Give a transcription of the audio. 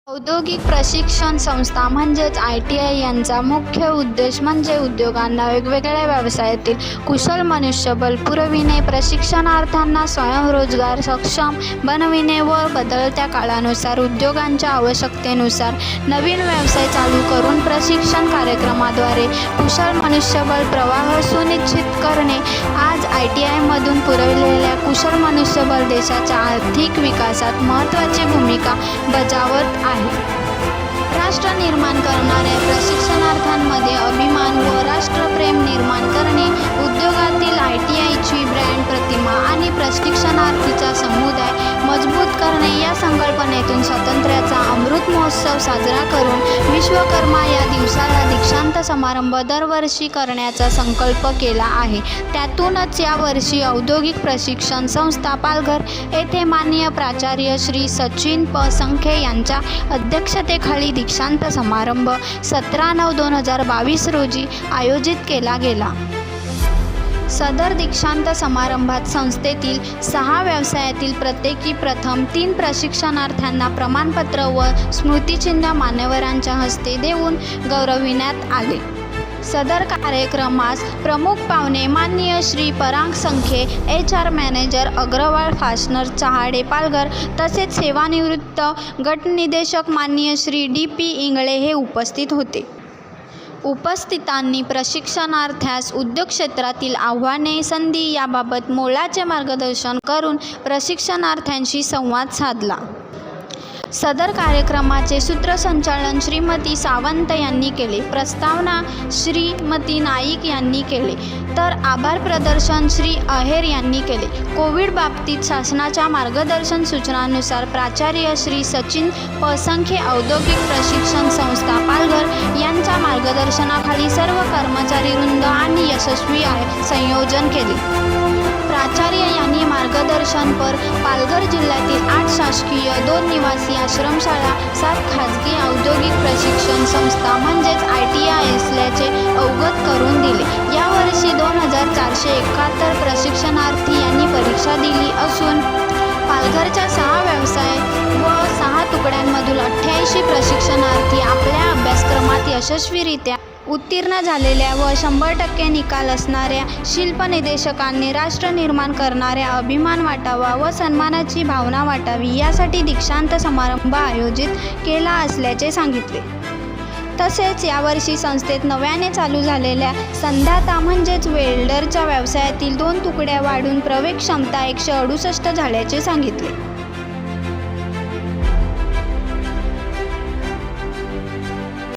औद्योगिक प्रशिक्षण संस्था म्हणजेच ITI यांचा मुख्य उद्देश म्हणजे उद्योगांना वेगवेगळ्या व्यवसायातील कुशल मनुष्यबळ पुरविणे, प्रशिक्षणार्थींना स्वयंरोजगार सक्षम बनविणे व बदलत्या काळानुसार उद्योगांच्या आवश्यकतेनुसार नवीन व्यवसाय चालू करून प्रशिक्षण कार्यक्रमाद्वारे कुशल मनुष्यबळ प्रवाह सुनिश्चित करणे. आज ITIमधून पुरविलेल्या कुशल मनुष्यबळ देशाच्या आर्थिक विकासात महत्त्वाची भूमिका बजावत आहे. राष्ट्र निर्माण करणाऱ्या प्रशिक्षणार्थींमध्ये अभिमान व राष्ट्रप्रेम निर्माण करणे, उद्योगातील ITIची ब्रँड प्रतिमा आणि प्रशिक्षणार्थींचा समुदाय मजबूत करणे या संकल्पनेतून स्वातंत्र्याचा अमृत महोत्सव साजरा करून विश्वकर्मा या दिवसाला दीक्षांत समारंभ दरवर्षी करण्याचा संकल्प केला आहे. त्यातूनच यावर्षी औद्योगिक प्रशिक्षण संस्था पालघर येथे माननीय प्राचार्य श्री सचिन संखे यांच्या अध्यक्षतेखाली दीक्षांत समारंभ 17/9/2022 रोजी आयोजित केला गेला. सदर दीक्षांत समारंभात संस्थेतील 6 व्यवसायातील प्रत्येकी प्रथम 3 प्रशिक्षणार्थींना प्रमाणपत्र व स्मृतिचिन्ह मान्यवरांच्या हस्ते देऊन गौरविण्यात आले. सदर कार्यक्रमास प्रमुख पाहुणे माननीय Shri Parag Sankhe, HR manager, Agarwal fastener, Chahade, Palghar तसेच सेवानिवृत्त गटनिदेशक माननीय श्री DP इंगळे हे उपस्थित होते. उपस्थितांनी प्रशिक्षणार्थ्यास उद्योग क्षेत्रातील आव्हाने, संधी याबाबत मोलाचे मार्गदर्शन करून प्रशिक्षणार्थ्यांशी संवाद साधला. सदर कार्यक्रमाचे सूत्रसंचालन श्रीमती सावंत यांनी केले. प्रस्तावना श्रीमती नाईक यांनी केले, तर आभार प्रदर्शन श्री अहेर यांनी केले. कोविड बाबतीत शासनाच्या मार्गदर्शन सूचनांनुसार प्राचार्य श्री सचिन संखे औद्योगिक प्रशिक्षण संस्था पालघर यांच्या मार्गदर्शनाखाली सर्व कर्मचारीवृंद आणि यशस्वी संयोजन केले. प्राचार्य यांनी मार्गदर्शनपर पालघर जिल्ह्यातील 8 शासकीय, 2 निवासी आश्रमशाळा, 7 खाजगी औद्योगिक प्रशिक्षण संस्था म्हणजेच ITI असल्याचे अवगत करून दिले. यावर्षी 2471 प्रशिक्षणार्थी यांनी परीक्षा दिली असून पालघरच्या 6 व्यवसाय व 6 तुकड्यांमधील 88 प्रशिक्षणार्थी आपल्या अभ्यासक्रमात यशस्वीरित्या उत्तीर्ण झालेल्या व 100% निकाल असणाऱ्या शिल्पनिदेशकांनी राष्ट्र निर्माण करणाऱ्या अभिमान वाटावा व सन्मानाची भावना वाटावी यासाठी दीक्षांत समारंभ आयोजित केला असल्याचे सांगितले. तसेच यावर्षी संस्थेत नव्याने चालू झालेल्या संध्याता म्हणजेच वेल्डरच्या व्यवसायातील 2 तुकड्या वाढून प्रवेश क्षमता 168 झाल्याचे सांगितले.